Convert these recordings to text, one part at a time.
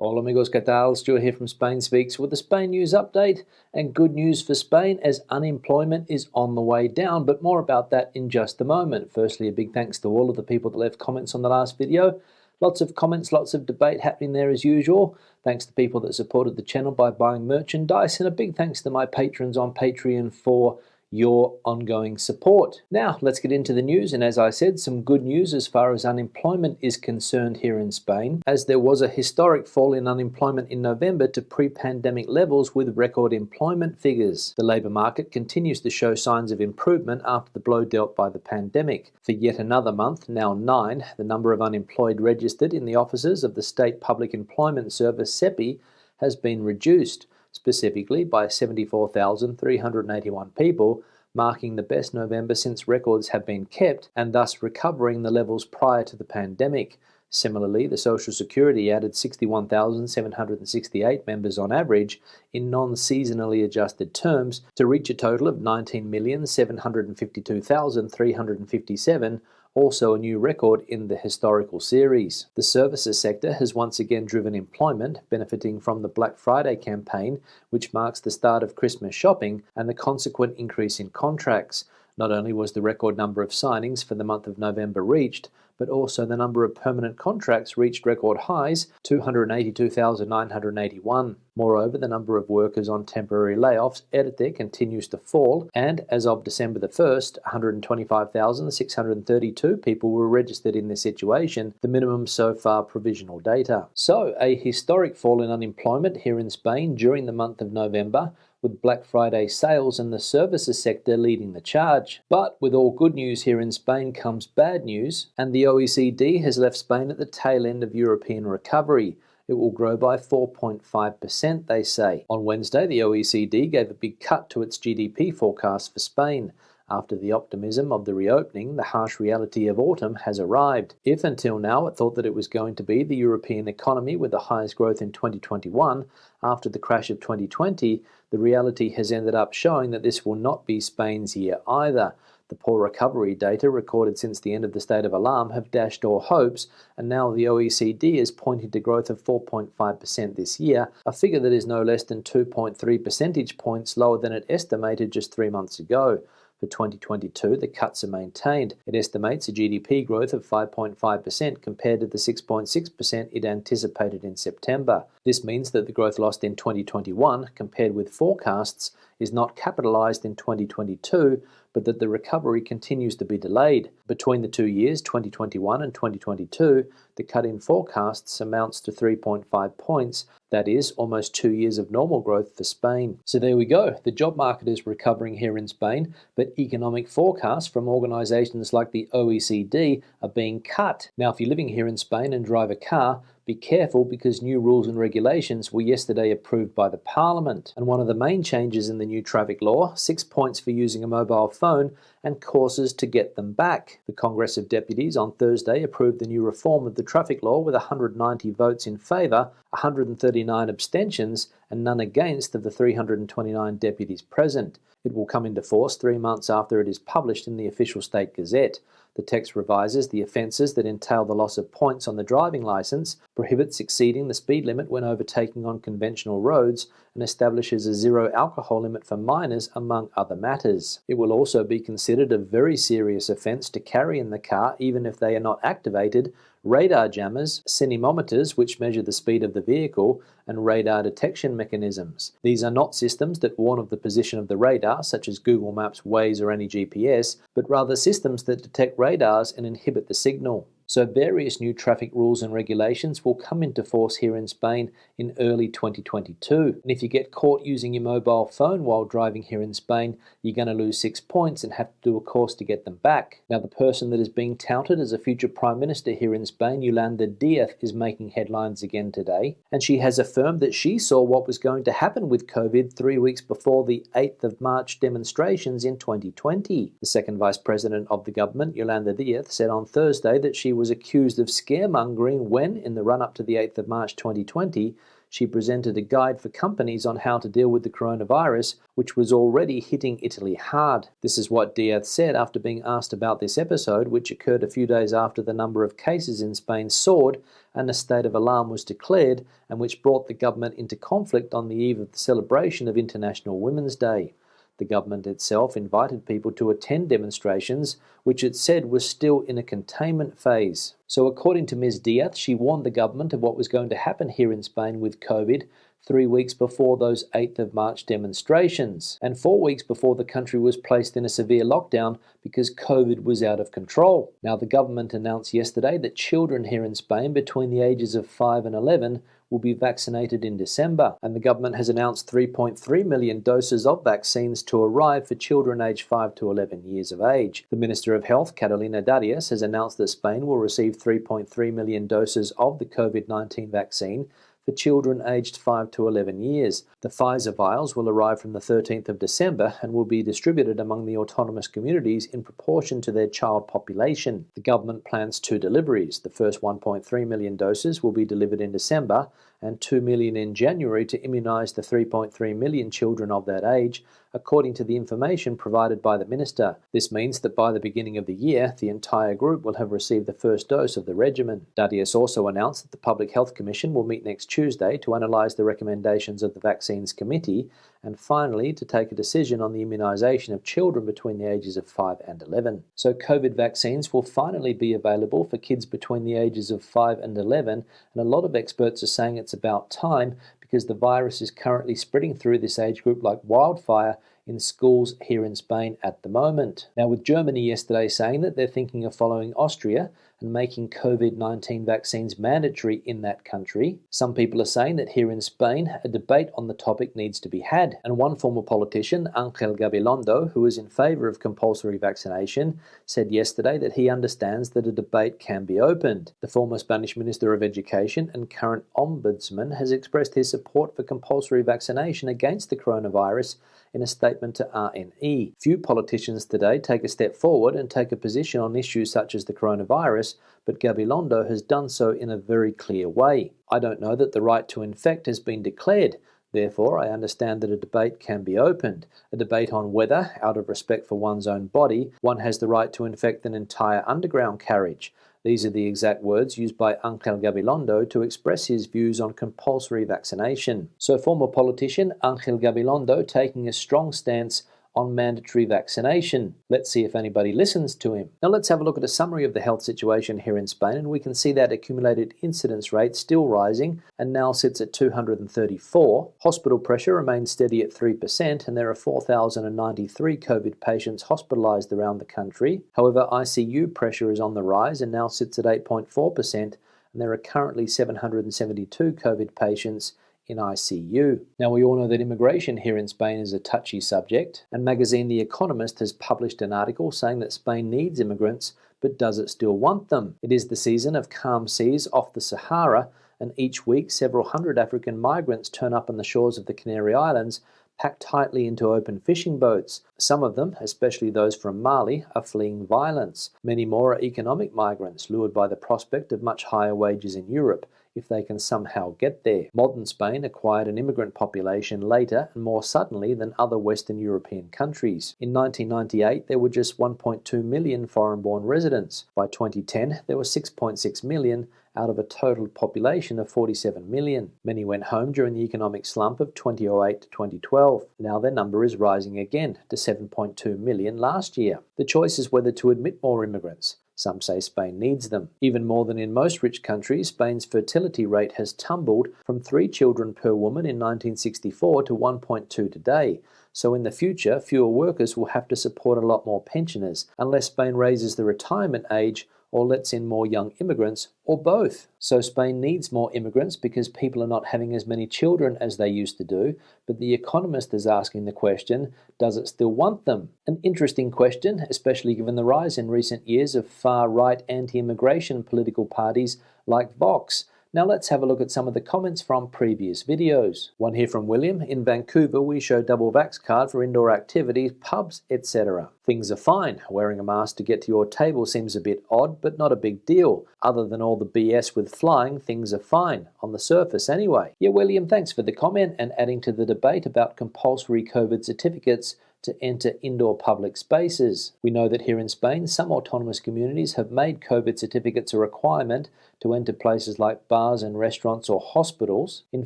Hola amigos, ¿qué tal? Stuart here from Spain Speaks with the Spain news update, and good news for Spain as unemployment is on the way down, but more about that in just a moment. Firstly, a big thanks to all of the people that left comments on the last video. Lots of comments, lots of debate happening there as usual. Thanks to people that supported the channel by buying merchandise, and a big thanks to my patrons on Patreon for your ongoing support. Now, let's get into the news, and as I said, some good news as far as unemployment is concerned here in Spain, as there was a historic fall in unemployment in November to pre-pandemic levels with record employment figures. The labour market continues to show signs of improvement after the blow dealt by the pandemic. For yet another month, now 9, the number of unemployed registered in the offices of the State Public Employment Service SEPI has been reduced, specifically by 74,381 people, marking the best November since records have been kept and thus recovering the levels prior to the pandemic. Similarly, the Social Security added 61,768 members on average in non-seasonally adjusted terms to reach a total of 19,752,357, also a new record in the historical series. The services sector has once again driven employment, benefiting from the Black Friday campaign, which marks the start of Christmas shopping and the consequent increase in contracts. Not only was the record number of signings for the month of November reached, but also the number of permanent contracts reached record highs, 282,981. Moreover, the number of workers on temporary layoffs ERTE continues to fall, and as of December the 1st, 125,632 people were registered in this situation, the minimum so far provisional data. So, a historic fall in unemployment here in Spain during the month of November, with Black Friday sales and the services sector leading the charge. But with all good news here in Spain comes bad news, and the OECD has left Spain at the tail end of European recovery. It will grow by 4.5%, they say. On Wednesday, the OECD gave a big cut to its GDP forecast for Spain. After the optimism of the reopening, the harsh reality of autumn has arrived. If until now it thought that it was going to be the European economy with the highest growth in 2021, after the crash of 2020, the reality has ended up showing that this will not be Spain's year either. The poor recovery data recorded since the end of the state of alarm have dashed all hopes, and now the OECD is pointing to growth of 4.5% this year, a figure that is no less than 2.3 percentage points lower than it estimated just 3 months ago. For 2022, the cuts are maintained. It estimates a GDP growth of 5.5% compared to the 6.6% it anticipated in September. This means that the growth lost in 2021, compared with forecasts, is not capitalized in 2022, but that the recovery continues to be delayed. Between the 2 years, 2021 and 2022, the cut in forecasts amounts to 3.5 points. That is, almost 2 years of normal growth for Spain. So there we go. The job market is recovering here in Spain, but economic forecasts from organizations like the OECD are being cut. Now, if you're living here in Spain and drive a car, be careful because new rules and regulations were yesterday approved by the Parliament. And one of the main changes in the new traffic law, 6 points for using a mobile phone and courses to get them back. The Congress of Deputies on Thursday approved the new reform of the traffic law with 190 votes in favour, 139 abstentions and none against of the 329 deputies present. It will come into force 3 months after it is published in the official State Gazette. The text revises the offences that entail the loss of points on the driving licence, prohibits exceeding the speed limit when overtaking on conventional roads, and establishes a zero alcohol limit for minors, among other matters. It will also be considered a very serious offence to carry in the car, even if they are not activated, radar jammers, cinemometers, which measure the speed of the vehicle, and radar detection mechanisms. These are not systems that warn of the position of the radar, such as Google Maps, Waze, or any GPS, but rather systems that detect radars and inhibit the signal. So various new traffic rules and regulations will come into force here in Spain in early 2022. And if you get caught using your mobile phone while driving here in Spain, you're going to lose 6 points and have to do a course to get them back. Now, the person that is being touted as a future Prime Minister here in Spain, Yolanda Theath, is making headlines again today. And she has affirmed that she saw what was going to happen with COVID 3 weeks before the 8th of March demonstrations in 2020. The second Vice President of the government, Yolanda Theath, said on Thursday that she was accused of scaremongering when, in the run-up to the 8th of March 2020, she presented a guide for companies on how to deal with the coronavirus, which was already hitting Italy hard. This is what Theath said after being asked about this episode, which occurred a few days after the number of cases in Spain soared and a state of alarm was declared, and which brought the government into conflict on the eve of the celebration of International Women's Day. The government itself invited people to attend demonstrations, which it said was still in a containment phase. So according to Ms. Theath, she warned the government of what was going to happen here in Spain with COVID 3 weeks before those 8th of March demonstrations, and 4 weeks before the country was placed in a severe lockdown because COVID was out of control. Now, the government announced yesterday that children here in Spain between the ages of 5 and 11 will be vaccinated in December, and the government has announced 3.3 million doses of vaccines to arrive for children aged 5 to 11 years of age. The Minister of Health, Yolanda Theath, has announced that Spain will receive 3.3 million doses of the COVID-19 vaccine for children aged 5 to 11 years. The Pfizer vials will arrive from the 13th of December and will be distributed among the autonomous communities in proportion to their child population. The government plans 2 deliveries. The first 1.3 million doses will be delivered in December and 2 million in January to immunise the 3.3 million children of that age, according to the information provided by the minister. This means that by the beginning of the year, the entire group will have received the first dose of the regimen. Theath also announced that the Public Health Commission will meet next Tuesday to analyse the recommendations of the Vaccines Committee and finally to take a decision on the immunisation of children between the ages of 5 and 11. So COVID vaccines will finally be available for kids between the ages of 5 and 11, and a lot of experts are saying it's about time because the virus is currently spreading through this age group like wildfire in schools here in Spain at the moment. Now, with Germany yesterday saying that they're thinking of following Austria and making COVID-19 vaccines mandatory in that country, some people are saying that here in Spain, a debate on the topic needs to be had. And one former politician, Gabilando, who is in favour of compulsory vaccination, said yesterday that he understands that a debate can be opened. The former Spanish Minister of Education and current Ombudsman has expressed his support for compulsory vaccination against the coronavirus in a statement to RNE. Few politicians today take a step forward and take a position on issues such as the coronavirus, but Gabilando has done so in a very clear way. I don't know that the right to infect has been declared. Therefore, I understand that a debate can be opened, a debate on whether, out of respect for one's own body, one has the right to infect an entire underground carriage. These are the exact words used by Ángel Gabilondo to express his views on compulsory vaccination. So former politician Ángel Gabilondo taking a strong stance on mandatory vaccination. Let's see if anybody listens to him. Now let's have a look at a summary of the health situation here in Spain, and we can see that accumulated incidence rate still rising and now sits at 234. Hospital pressure remains steady at 3%, and there are 4,093 COVID patients hospitalised around the country. However, ICU pressure is on the rise and now sits at 8.4%, and there are currently 772 COVID patients in ICU. Now, we all know that immigration here in Spain is a touchy subject, and magazine The Economist has published an article saying that Spain needs immigrants, but does it still want them? It is the season of calm seas off the Sahara, and each week several hundred African migrants turn up on the shores of the Canary Islands, packed tightly into open fishing boats. Some of them, especially those from Mali, are fleeing violence. Many more are economic migrants, lured by the prospect of much higher wages in Europe, if they can somehow get there. Modern Spain acquired an immigrant population later and more suddenly than other Western European countries. In 1998, there were just 1.2 million foreign-born residents. By 2010, there were 6.6 million out of a total population of 47 million. Many went home during the economic slump of 2008 to 2012. Now their number is rising again to 7.2 million last year. The choice is whether to admit more immigrants. Some say Spain needs them. Even more than in most rich countries, Spain's fertility rate has tumbled from 3 children per woman in 1964 to 1.2 today. So in the future, fewer workers will have to support a lot more pensioners, unless Spain raises the retirement age or lets in more young immigrants, or both. So Spain needs more immigrants because people are not having as many children as they used to do, but The Economist is asking the question, does it still want them? An interesting question, especially given the rise in recent years of far-right anti-immigration political parties like Vox. Now let's have a look at some of the comments from previous videos. One here from William. In Vancouver, we show double vax card for indoor activities, pubs, etc. Things are fine. Wearing a mask to get to your table seems a bit odd, but not a big deal. Other than all the BS with flying, things are fine. On the surface anyway. Yeah, William, thanks for the comment and adding to the debate about compulsory COVID certificates to enter indoor public spaces. We know that here in Spain, some autonomous communities have made COVID certificates a requirement to enter places like bars and restaurants or hospitals. In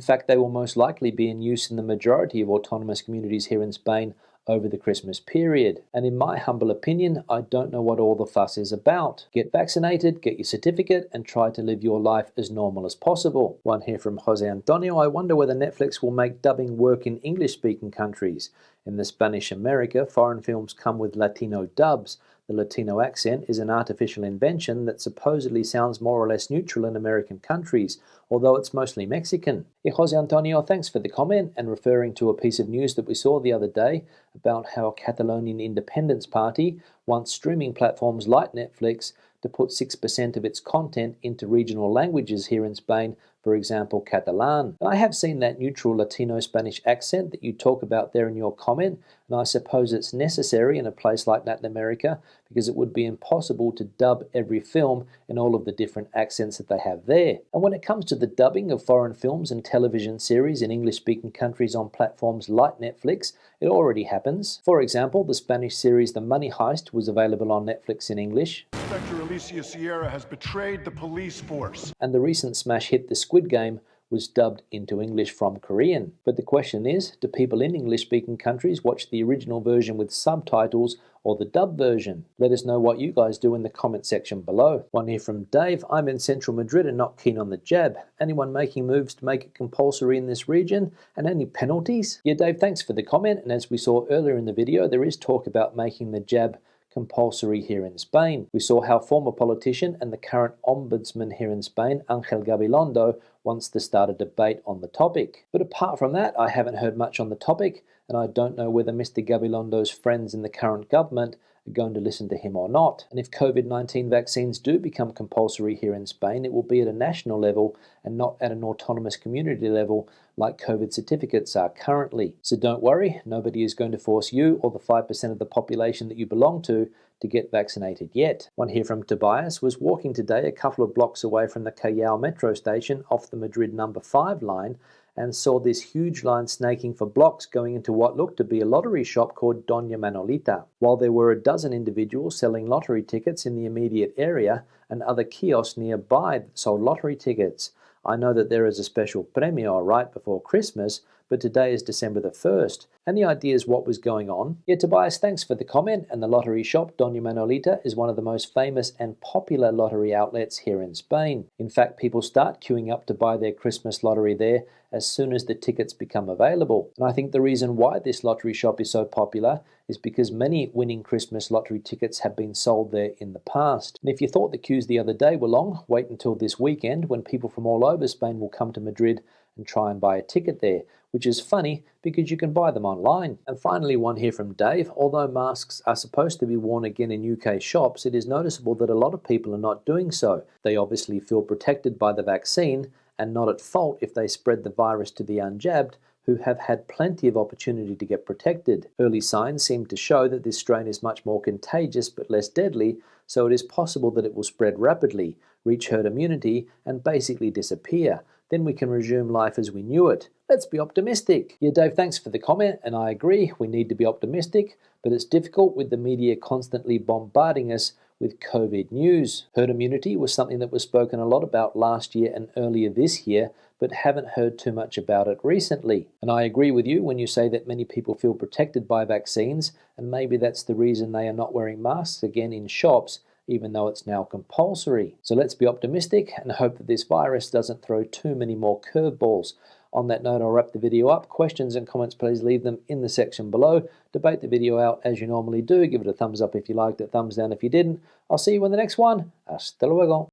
fact, they will most likely be in use in the majority of autonomous communities here in Spain over the Christmas period. And in my humble opinion, I don't know what all the fuss is about. Get vaccinated, get your certificate, and try to live your life as normal as possible. One here from Jose Antonio. I wonder whether Netflix will make dubbing work in English-speaking countries. In the Spanish America, foreign films come with Latino dubs. The Latino accent is an artificial invention that supposedly sounds more or less neutral in American countries, although it's mostly Mexican. Jose Antonio, thanks for the comment and referring to a piece of news that we saw the other day about how Catalonian Independence Party wants streaming platforms like Netflix to put 6% of its content into regional languages here in Spain, for example, Catalan. And I have seen that neutral Latino-Spanish accent that you talk about there in your comment, and I suppose it's necessary in a place like Latin America because it would be impossible to dub every film in all of the different accents that they have there. And when it comes to the dubbing of foreign films and television series in English-speaking countries on platforms like Netflix, it already happens. For example, the Spanish series The Money Heist was available on Netflix in English. Inspector Alicia Sierra has betrayed the police force. And the recent smash hit The Squid Game was dubbed into English from Korean. But the question is, do people in English-speaking countries watch the original version with subtitles or the dub version? Let us know what you guys do in the comment section below. One here from Dave. I'm in central Madrid and not keen on the jab. Anyone making moves to make it compulsory in this region? And any penalties? Yeah, Dave, thanks for the comment. And as we saw earlier in the video, there is talk about making the jab compulsory here in Spain. We saw how former politician and the current ombudsman here in Spain, Ángel Gabilando, wants to start a debate on the topic. But apart from that, I haven't heard much on the topic, and I don't know whether Mr. Gabilando's friends in the current government are going to listen to him or not. And if COVID-19 vaccines do become compulsory here in Spain, it will be at a national level and not at an autonomous community level like COVID certificates are currently. So don't worry, nobody is going to force you or the 5% of the population that you belong to get vaccinated yet. One here from Tobias. Was walking today a couple of blocks away from the Callao metro station off the Madrid number 5 line and saw this huge line snaking for blocks going into what looked to be a lottery shop called Doña Manolita. While there were a dozen individuals selling lottery tickets in the immediate area and other kiosks nearby that sold lottery tickets. I know that there is a special premio right before Christmas, but today is December the 1st. Any ideas what was going on? Yeah, Tobias, thanks for the comment. And the lottery shop, Doña Manolita, is one of the most famous and popular lottery outlets here in Spain. In fact, people start queuing up to buy their Christmas lottery there as soon as the tickets become available. And I think the reason why this lottery shop is so popular is because many winning Christmas lottery tickets have been sold there in the past. And if you thought the queues the other day were long, wait until this weekend when people from all over Spain will come to Madrid and try and buy a ticket there, which is funny because you can buy them online. And finally, one here from Dave. Although masks are supposed to be worn again in UK shops, it is noticeable that a lot of people are not doing so. They obviously feel protected by the vaccine and not at fault if they spread the virus to the unjabbed, who have had plenty of opportunity to get protected. Early signs seem to show that this strain is much more contagious but less deadly, so it is possible that it will spread rapidly, reach herd immunity, and basically disappear. Then we can resume life as we knew it. Let's be optimistic. Yeah, Dave, thanks for the comment, and I agree, we need to be optimistic, but it's difficult with the media constantly bombarding us with COVID news. Herd immunity was something that was spoken a lot about last year and earlier this year, but haven't heard too much about it recently. And I agree with you when you say that many people feel protected by vaccines, and maybe that's the reason they are not wearing masks again in shops, even though it's now compulsory. So let's be optimistic and hope that this virus doesn't throw too many more curveballs. On that note, I'll wrap the video up. Questions and comments, please leave them in the section below. Debate the video out as you normally do. Give it a thumbs up if you liked it, thumbs down if you didn't. I'll see you in the next one. Hasta luego.